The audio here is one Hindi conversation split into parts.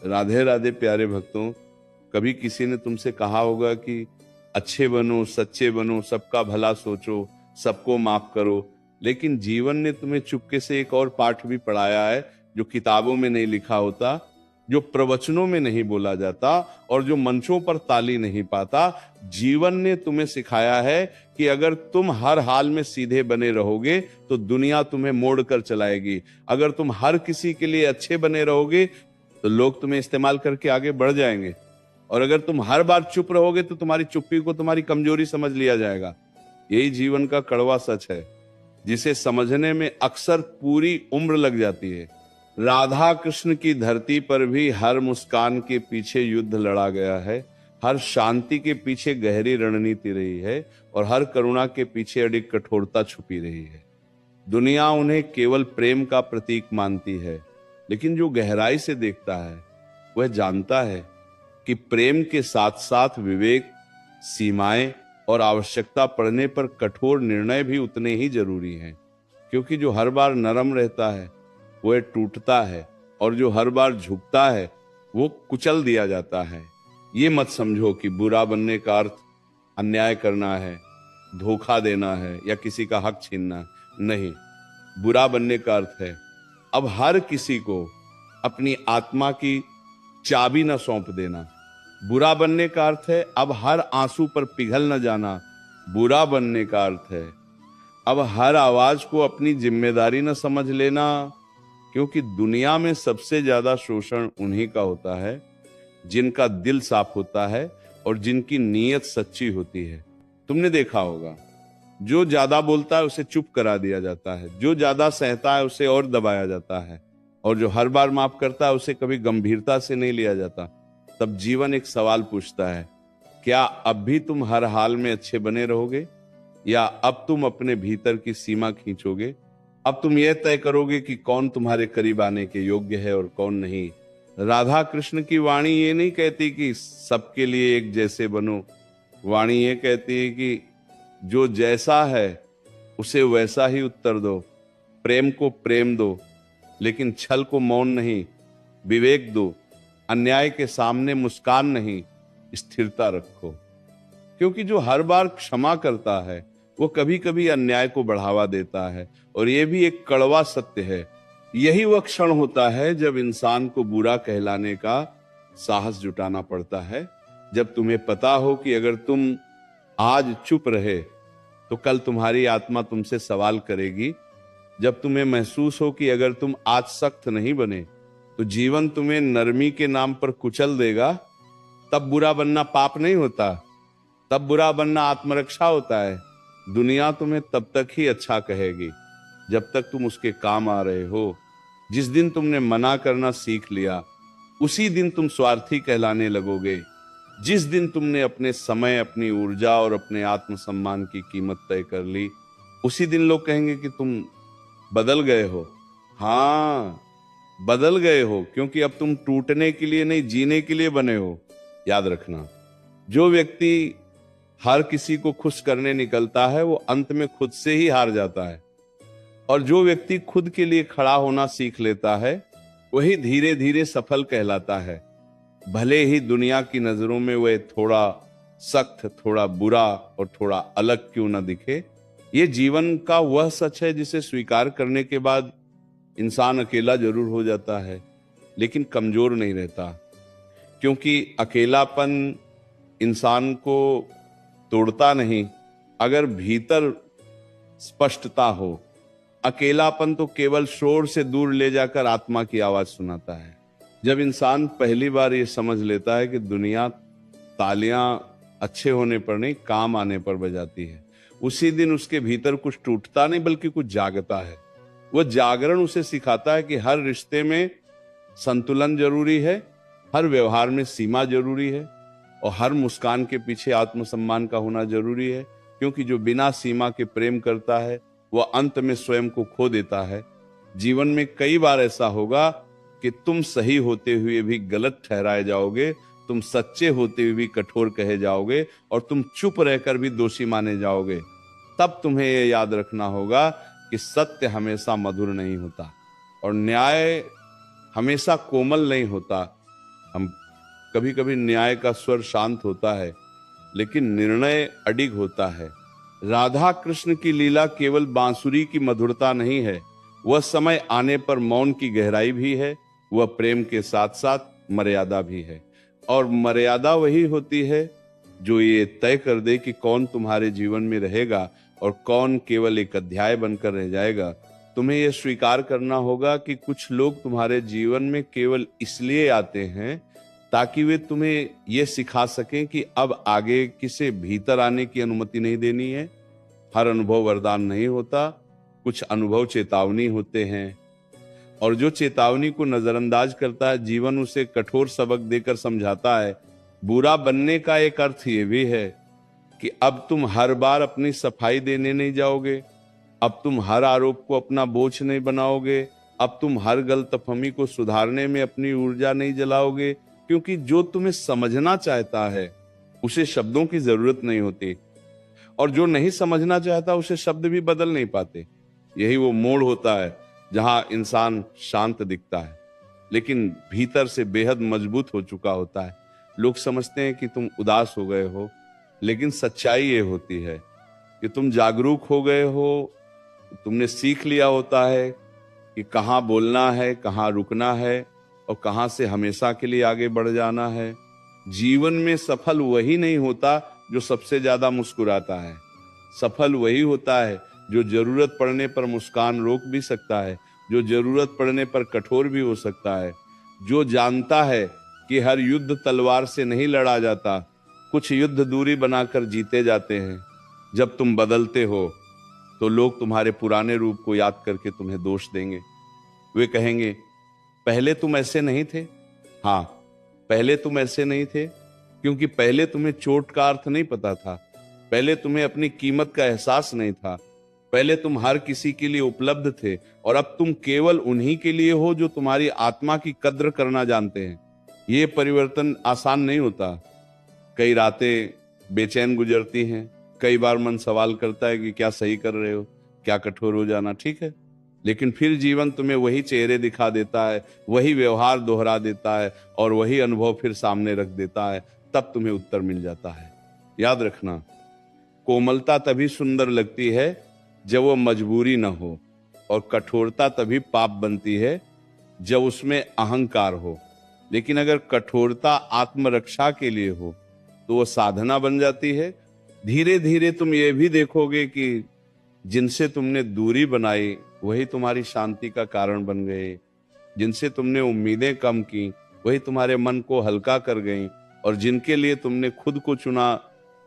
राधे राधे प्यारे भक्तों। कभी किसी ने तुमसे कहा होगा कि अच्छे बनो, सच्चे बनो, सबका भला सोचो, सबको माफ करो, लेकिन जीवन ने तुम्हें चुपके से एक और पाठ भी पढ़ाया है जो किताबों में नहीं लिखा होता, जो प्रवचनों में नहीं बोला जाता और जो मंचों पर ताली नहीं पाता। जीवन ने तुम्हें सिखाया है कि अगर तुम हर हाल में सीधे बने रहोगे तो दुनिया तुम्हें मोड़ कर चलाएगी। अगर तुम हर किसी के लिए अच्छे बने रहोगे तो लोग तुम्हें इस्तेमाल करके आगे बढ़ जाएंगे, और अगर तुम हर बार चुप रहोगे तो तुम्हारी चुप्पी को तुम्हारी कमजोरी समझ लिया जाएगा। यही जीवन का कड़वा सच है, जिसे समझने में अक्सर पूरी उम्र लग जाती है। राधा कृष्ण की धरती पर भी हर मुस्कान के पीछे युद्ध लड़ा गया है, हर शांति के पीछे गहरी रणनीति रही है और हर करुणा के पीछे अड़ी कठोरता छुपी रही है। दुनिया उन्हें केवल प्रेम का प्रतीक मानती है, लेकिन जो गहराई से देखता है वह जानता है कि प्रेम के साथ साथ विवेक, सीमाएं और आवश्यकता पड़ने पर कठोर निर्णय भी उतने ही जरूरी हैं। क्योंकि जो हर बार नरम रहता है वह टूटता है, और जो हर बार झुकता है वो कुचल दिया जाता है। ये मत समझो कि बुरा बनने का अर्थ अन्याय करना है, धोखा देना है या किसी का हक छीनना। नहीं, बुरा बनने का अर्थ है अब हर किसी को अपनी आत्मा की चाबी न सौंप देना। बुरा बनने का अर्थ है अब हर आंसू पर पिघल न जाना। बुरा बनने का अर्थ है अब हर आवाज को अपनी जिम्मेदारी न समझ लेना। क्योंकि दुनिया में सबसे ज्यादा शोषण उन्हीं का होता है जिनका दिल साफ होता है और जिनकी नीयत सच्ची होती है। तुमने देखा होगा, जो ज्यादा बोलता है उसे चुप करा दिया जाता है, जो ज्यादा सहता है उसे और दबाया जाता है, और जो हर बार माफ करता है उसे कभी गंभीरता से नहीं लिया जाता। तब जीवन एक सवाल पूछता है, क्या अब भी तुम हर हाल में अच्छे बने रहोगे, या अब तुम अपने भीतर की सीमा खींचोगे? अब तुम यह तय करोगे कि कौन तुम्हारे करीब आने के योग्य है और कौन नहीं। राधा कृष्ण की वाणी ये नहीं कहती कि सबके लिए एक जैसे बनो। वाणी ये कहती है कि जो जैसा है उसे वैसा ही उत्तर दो। प्रेम को प्रेम दो, लेकिन छल को मौन नहीं। विवेक दो, अन्याय के सामने मुस्कान नहीं, स्थिरता रखो। क्योंकि जो हर बार क्षमा करता है वो कभी कभी अन्याय को बढ़ावा देता है, और यह भी एक कड़वा सत्य है। यही वह क्षण होता है जब इंसान को बुरा कहलाने का साहस जुटाना पड़ता है, जब तुम्हें पता हो कि अगर तुम आज चुप रहे तो कल तुम्हारी आत्मा तुमसे सवाल करेगी, जब तुम्हें महसूस हो कि अगर तुम आज सख्त नहीं बने तो जीवन तुम्हें नरमी के नाम पर कुचल देगा। तब बुरा बनना पाप नहीं होता, तब बुरा बनना आत्मरक्षा होता है। दुनिया तुम्हें तब तक ही अच्छा कहेगी जब तक तुम उसके काम आ रहे हो। जिस दिन तुमने मना करना सीख लिया उसी दिन तुम स्वार्थी कहलाने लगोगे। जिस दिन तुमने अपने समय, अपनी ऊर्जा और अपने आत्मसम्मान की कीमत तय कर ली उसी दिन लोग कहेंगे कि तुम बदल गए हो। हाँ, बदल गए हो, क्योंकि अब तुम टूटने के लिए नहीं, जीने के लिए बने हो। याद रखना, जो व्यक्ति हर किसी को खुश करने निकलता है वो अंत में खुद से ही हार जाता है, और जो व्यक्ति खुद के लिए खड़ा होना सीख लेता है वही धीरे धीरे सफल कहलाता है। भले ही दुनिया की नजरों में वह थोड़ा सख्त, थोड़ा बुरा और थोड़ा अलग क्यों ना दिखे। ये जीवन का वह सच है जिसे स्वीकार करने के बाद इंसान अकेला जरूर हो जाता है, लेकिन कमजोर नहीं रहता। क्योंकि अकेलापन इंसान को तोड़ता नहीं, अगर भीतर स्पष्टता हो। अकेलापन तो केवल शोर से दूर ले जाकर आत्मा की आवाज सुनाता है। जब इंसान पहली बार ये समझ लेता है कि दुनिया तालियां अच्छे होने पर नहीं, काम आने पर बजाती है, उसी दिन उसके भीतर कुछ टूटता नहीं बल्कि कुछ जागता है। वह जागरण उसे सिखाता है कि हर रिश्ते में संतुलन जरूरी है, हर व्यवहार में सीमा जरूरी है, और हर मुस्कान के पीछे आत्मसम्मान का होना जरूरी है। क्योंकि जो बिना सीमा के प्रेम करता है वह अंत में स्वयं को खो देता है। जीवन में कई बार ऐसा होगा कि तुम सही होते हुए भी गलत ठहराए जाओगे, तुम सच्चे होते हुए भी कठोर कहे जाओगे, और तुम चुप रहकर भी दोषी माने जाओगे। तब तुम्हें यह याद रखना होगा कि सत्य हमेशा मधुर नहीं होता और न्याय हमेशा कोमल नहीं होता। हम कभी कभी न्याय का स्वर शांत होता है, लेकिन निर्णय अडिग होता है। राधा कृष्ण की लीला केवल बांसुरी की मधुरता नहीं है, वह समय आने पर मौन की गहराई भी है, वह प्रेम के साथ साथ मर्यादा भी है। और मर्यादा वही होती है जो ये तय कर दे कि कौन तुम्हारे जीवन में रहेगा और कौन केवल एक अध्याय बनकर रह जाएगा। तुम्हें यह स्वीकार करना होगा कि कुछ लोग तुम्हारे जीवन में केवल इसलिए आते हैं ताकि वे तुम्हें यह सिखा सकें कि अब आगे किसे भीतर आने की अनुमति नहीं देनी है। हर अनुभव वरदान नहीं होता, कुछ अनुभव चेतावनी होते हैं, और जो चेतावनी को नजरअंदाज करता है जीवन उसे कठोर सबक देकर समझाता है। बुरा बनने का एक अर्थ ये भी है कि अब तुम हर बार अपनी सफाई देने नहीं जाओगे, अब तुम हर आरोप को अपना बोझ नहीं बनाओगे, अब तुम हर गलतफहमी को सुधारने में अपनी ऊर्जा नहीं जलाओगे, क्योंकि जो तुम्हें समझना चाहता है उसे शब्दों की जरूरत नहीं होती, और जो नहीं समझना चाहता उसे शब्द भी बदल नहीं पाते। यही वो मोड़ होता है जहां इंसान शांत दिखता है लेकिन भीतर से बेहद मजबूत हो चुका होता है। लोग समझते हैं कि तुम उदास हो गए हो, लेकिन सच्चाई ये होती है कि तुम जागरूक हो गए हो, तुमने सीख लिया होता है कि कहाँ बोलना है, कहाँ रुकना है और कहाँ से हमेशा के लिए आगे बढ़ जाना है। जीवन में सफल वही नहीं होता जो सबसे ज्यादा मुस्कुराता है, सफल वही होता है जो जरूरत पड़ने पर मुस्कान रोक भी सकता है, जो जरूरत पड़ने पर कठोर भी हो सकता है, जो जानता है कि हर युद्ध तलवार से नहीं लड़ा जाता, कुछ युद्ध दूरी बनाकर जीते जाते हैं। जब तुम बदलते हो तो लोग तुम्हारे पुराने रूप को याद करके तुम्हें दोष देंगे। वे कहेंगे पहले तुम ऐसे नहीं थे। हाँ, पहले तुम ऐसे नहीं थे क्योंकि पहले तुम्हें चोट का अर्थ नहीं पता था, पहले तुम्हें अपनी कीमत का एहसास नहीं था, पहले तुम हर किसी के लिए उपलब्ध थे और अब तुम केवल उन्हीं के लिए हो जो तुम्हारी आत्मा की कद्र करना जानते हैं। ये परिवर्तन आसान नहीं होता। कई रातें बेचैन गुजरती हैं, कई बार मन सवाल करता है कि क्या सही कर रहे हो, क्या कठोर हो जाना ठीक है, लेकिन फिर जीवन तुम्हें वही चेहरे दिखा देता है, वही व्यवहार दोहरा देता है और वही अनुभव फिर सामने रख देता है। तब तुम्हें उत्तर मिल जाता है। याद रखना, कोमलता तभी सुंदर लगती है जब वो मजबूरी न हो, और कठोरता तभी पाप बनती है जब उसमें अहंकार हो। लेकिन अगर कठोरता आत्मरक्षा के लिए हो तो वो साधना बन जाती है। धीरे धीरे तुम ये भी देखोगे कि जिनसे तुमने दूरी बनाई वही तुम्हारी शांति का कारण बन गए, जिनसे तुमने उम्मीदें कम की वही तुम्हारे मन को हल्का कर गई, और जिनके लिए तुमने खुद को चुना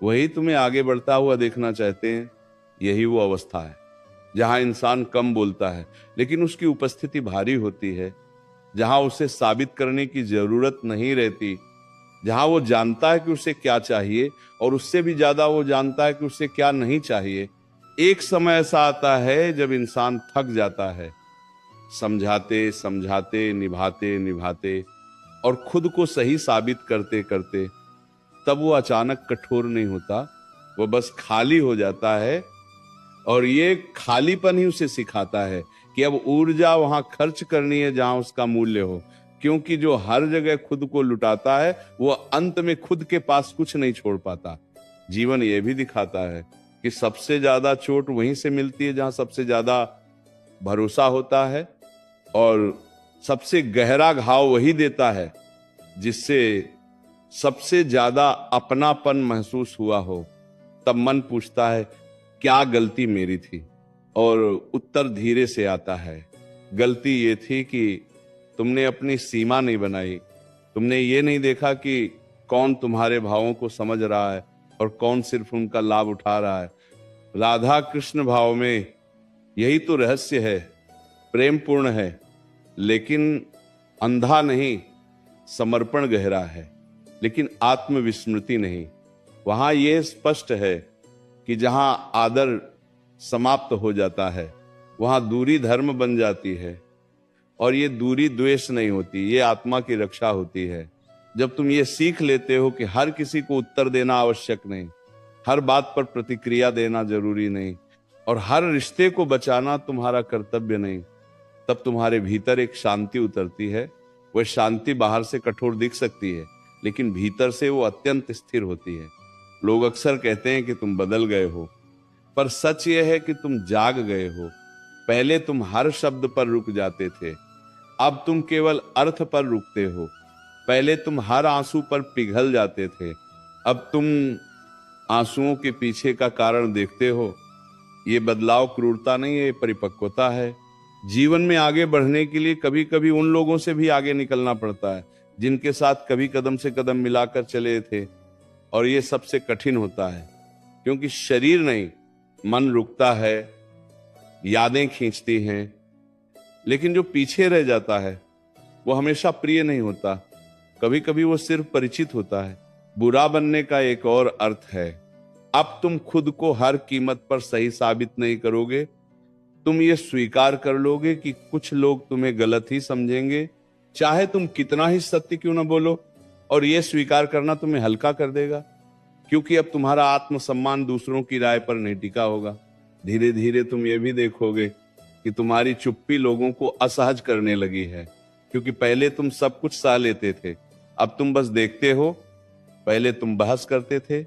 वही तुम्हें आगे बढ़ता हुआ देखना चाहते हैं। यही वो अवस्था है जहां इंसान कम बोलता है लेकिन उसकी उपस्थिति भारी होती है, जहां उसे साबित करने की जरूरत नहीं रहती, जहां वो जानता है कि उसे क्या चाहिए और उससे भी ज्यादा वो जानता है कि उसे क्या नहीं चाहिए। एक समय ऐसा आता है जब इंसान थक जाता है, समझाते समझाते, निभाते निभाते और खुद को सही साबित करते करते। तब वो अचानक कठोर नहीं होता, वो बस खाली हो जाता है, और ये खालीपन ही उसे सिखाता है कि अब ऊर्जा वहां खर्च करनी है जहां उसका मूल्य हो, क्योंकि जो हर जगह खुद को लुटाता है वो अंत में खुद के पास कुछ नहीं छोड़ पाता। जीवन ये भी दिखाता है कि सबसे ज्यादा चोट वहीं से मिलती है जहां सबसे ज्यादा भरोसा होता है, और सबसे गहरा घाव वही देता है जिससे सबसे ज्यादा अपनापन महसूस हुआ हो। तब मन पूछता है क्या गलती मेरी थी, और उत्तर धीरे से आता है, गलती ये थी कि तुमने अपनी सीमा नहीं बनाई, तुमने ये नहीं देखा कि कौन तुम्हारे भावों को समझ रहा है और कौन सिर्फ उनका लाभ उठा रहा है। राधा कृष्ण भाव में यही तो रहस्य है। प्रेम पूर्ण है लेकिन अंधा नहीं, समर्पण गहरा है लेकिन आत्मविस्मृति नहीं। वहां यह स्पष्ट है कि जहां आदर समाप्त हो जाता है वहां दूरी धर्म बन जाती है, और ये दूरी द्वेष नहीं होती, ये आत्मा की रक्षा होती है। जब तुम ये सीख लेते हो कि हर किसी को उत्तर देना आवश्यक नहीं, हर बात पर प्रतिक्रिया देना जरूरी नहीं, और हर रिश्ते को बचाना तुम्हारा कर्तव्य नहीं, तब तुम्हारे भीतर एक शांति उतरती है वह शांति बाहर से कठोर दिख सकती है, लेकिन भीतर से वो अत्यंत स्थिर होती है। लोग अक्सर कहते हैं कि तुम बदल गए हो, पर सच यह है कि तुम जाग गए हो। पहले तुम हर शब्द पर रुक जाते थे, अब तुम केवल अर्थ पर रुकते हो। पहले तुम हर आंसू पर पिघल जाते थे, अब तुम आंसुओं के पीछे का कारण देखते हो। ये बदलाव क्रूरता नहीं है, ये परिपक्वता है। जीवन में आगे बढ़ने के लिए कभी कभी उन लोगों से भी आगे निकलना पड़ता है जिनके साथ कभी कदम से कदम मिलाकर चले थे, और ये सबसे कठिन होता है, क्योंकि शरीर नहीं, मन रुकता है, यादें खींचती हैं, लेकिन जो पीछे रह जाता है वो हमेशा प्रिय नहीं होता। कभी कभी वो सिर्फ परिचित होता है। बुरा बनने का एक और अर्थ है, अब तुम खुद को हर कीमत पर सही साबित नहीं करोगे। तुम ये स्वीकार कर लोगे कि कुछ लोग तुम्हें गलत ही समझेंगे, चाहे तुम कितना ही सत्य क्यों ना बोलो, और ये स्वीकार करना तुम्हें हल्का कर देगा, क्योंकि अब तुम्हारा आत्मसम्मान दूसरों की राय पर नहीं टिका होगा। धीरे धीरे तुम ये भी देखोगे कि तुम्हारी चुप्पी लोगों को असहज करने लगी है, क्योंकि पहले तुम सब कुछ सह लेते थे, अब तुम बस देखते हो। पहले तुम बहस करते थे,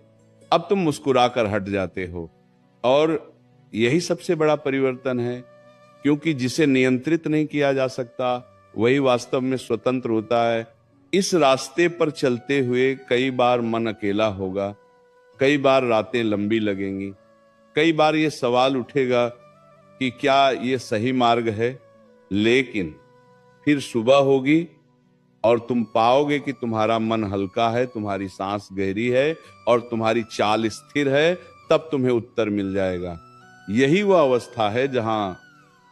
अब तुम मुस्कुराकर हट जाते हो। और यही सबसे बड़ा परिवर्तन है, क्योंकि जिसे नियंत्रित नहीं किया जा सकता वही वास्तव में स्वतंत्र होता है। इस रास्ते पर चलते हुए कई बार मन अकेला होगा, कई बार रातें लंबी लगेंगी, कई बार ये सवाल उठेगा कि क्या ये सही मार्ग है। लेकिन फिर सुबह होगी और तुम पाओगे कि तुम्हारा मन हल्का है, तुम्हारी सांस गहरी है और तुम्हारी चाल स्थिर है। तब तुम्हें उत्तर मिल जाएगा। यही वह अवस्था है जहां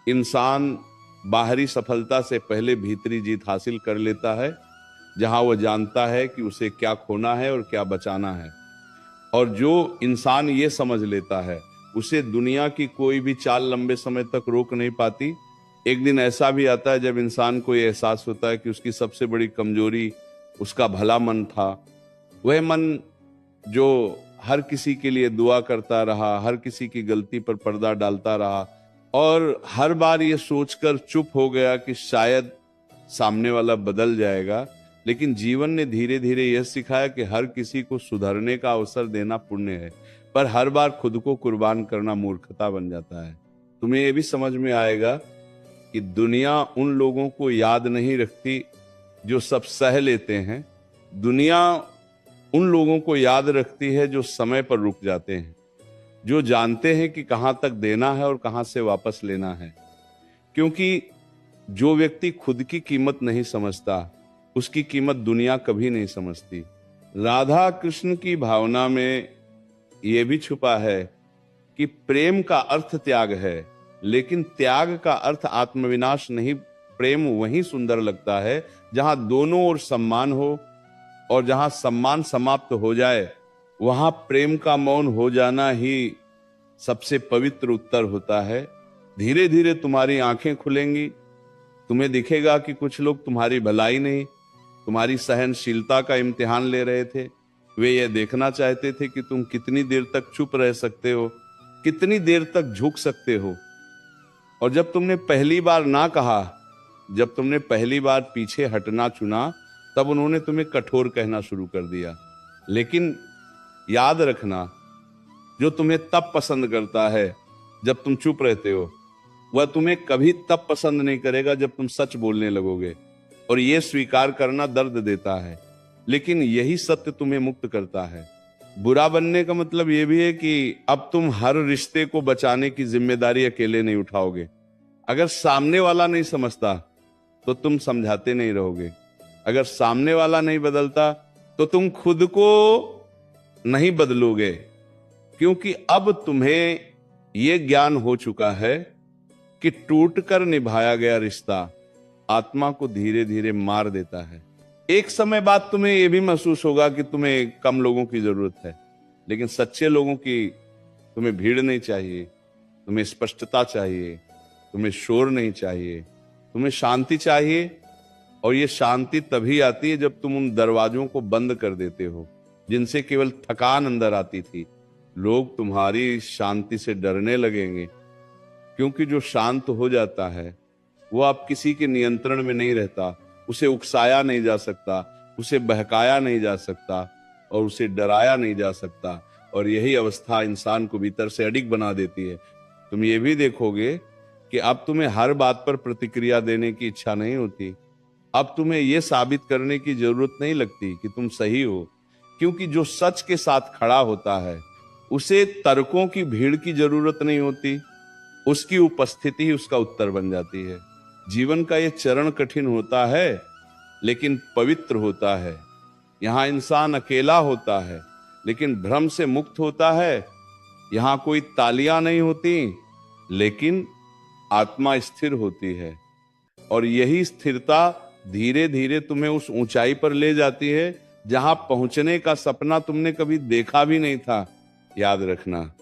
इंसान बाहरी सफलता से पहले भीतरी जीत हासिल कर लेता है, जहां वह जानता है कि उसे क्या खोना है और क्या बचाना है। और जो इंसान ये समझ लेता है, उसे दुनिया की कोई भी चाल लंबे समय तक रोक नहीं पाती। एक दिन ऐसा भी आता है जब इंसान को ये एहसास होता है कि उसकी सबसे बड़ी कमजोरी उसका भला मन था। वह मन जो हर किसी के लिए दुआ करता रहा, हर किसी की गलती पर पर्दा डालता रहा, और हर बार ये सोचकर चुप हो गया कि शायद सामने वाला बदल जाएगा। लेकिन जीवन ने धीरे धीरे यह सिखाया कि हर किसी को सुधरने का अवसर देना पुण्य है, पर हर बार खुद को कुर्बान करना मूर्खता बन जाता है। तुम्हें यह भी समझ में आएगा कि दुनिया उन लोगों को याद नहीं रखती जो सब सह लेते हैं, दुनिया उन लोगों को याद रखती है जो समय पर रुक जाते हैं, जो जानते हैं कि कहां तक देना है और कहां से वापस लेना है। क्योंकि जो व्यक्ति खुद की कीमत नहीं समझता, उसकी कीमत दुनिया कभी नहीं समझती। राधा कृष्ण की भावना में यह भी छुपा है कि प्रेम का अर्थ त्याग है, लेकिन त्याग का अर्थ आत्मविनाश नहीं। प्रेम वहीं सुंदर लगता है जहां दोनों ओर सम्मान हो, और जहां सम्मान समाप्त हो जाए वहां प्रेम का मौन हो जाना ही सबसे पवित्र उत्तर होता है। धीरे धीरे तुम्हारी आंखें खुलेंगी, तुम्हें दिखेगा कि कुछ लोग तुम्हारी भलाई नहीं, तुम्हारी सहनशीलता का इम्तिहान ले रहे थे। वे यह देखना चाहते थे कि तुम कितनी देर तक चुप रह सकते हो, कितनी देर तक झुक सकते हो। और जब तुमने पहली बार ना कहा, जब तुमने पहली बार पीछे हटना चुना, तब उन्होंने तुम्हें कठोर कहना शुरू कर दिया। लेकिन याद रखना, जो तुम्हें तब पसंद करता है जब तुम चुप रहते हो, वह तुम्हें कभी तब पसंद नहीं करेगा जब तुम सच बोलने लगोगे। और यह स्वीकार करना दर्द देता है, लेकिन यही सत्य तुम्हें मुक्त करता है। बुरा बनने का मतलब यह भी है कि अब तुम हर रिश्ते को बचाने की जिम्मेदारी अकेले नहीं उठाओगे। अगर सामने वाला नहीं समझता तो तुम समझाते नहीं रहोगे। अगर सामने वाला नहीं बदलता तो तुम खुद को नहीं बदलोगे, क्योंकि अब तुम्हें यह ज्ञान हो चुका है कि टूटकर निभाया गया रिश्ता आत्मा को धीरे धीरे मार देता है। एक समय बाद तुम्हें यह भी महसूस होगा कि तुम्हें कम लोगों की जरूरत है, लेकिन सच्चे लोगों की तुम्हें भीड़ नहीं चाहिए, तुम्हें स्पष्टता चाहिए, तुम्हें शोर नहीं चाहिए, तुम्हें शांति चाहिए। और ये शांति तभी आती है जब तुम उन दरवाजों को बंद कर देते हो जिनसे केवल थकान अंदर आती थी। लोग तुम्हारी शांति से डरने लगेंगे, क्योंकि जो शांत हो जाता है वो अब किसी के नियंत्रण में नहीं रहता, उसे उकसाया नहीं जा सकता, उसे बहकाया नहीं जा सकता और उसे डराया नहीं जा सकता। और यही अवस्था इंसान को भीतर से अडिग बना देती है। तुम ये भी देखोगे कि अब तुम्हें हर बात पर प्रतिक्रिया देने की इच्छा नहीं होती। अब तुम्हें यह साबित करने की जरूरत नहीं लगती कि तुम सही हो, क्योंकि जो सच के साथ खड़ा होता है उसे तर्कों की भीड़ की जरूरत नहीं होती, उसकी उपस्थिति ही उसका उत्तर बन जाती है। जीवन का यह चरण कठिन होता है लेकिन पवित्र होता है। यहां इंसान अकेला होता है लेकिन भ्रम से मुक्त होता है। यहां कोई तालियां नहीं होती लेकिन आत्मा स्थिर होती है। और यही स्थिरता धीरे धीरे तुम्हें उस ऊंचाई पर ले जाती है जहां पहुंचने का सपना तुमने कभी देखा भी नहीं था। याद रखना,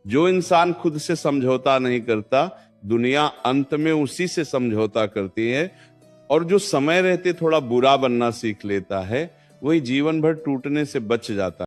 जो इंसान खुद से समझौता नहीं करता, दुनिया अंत में उसी से समझौता करती है। और जो समय रहते थोड़ा बुरा बनना सीख लेता है, वही जीवन भर टूटने से बच जाता है।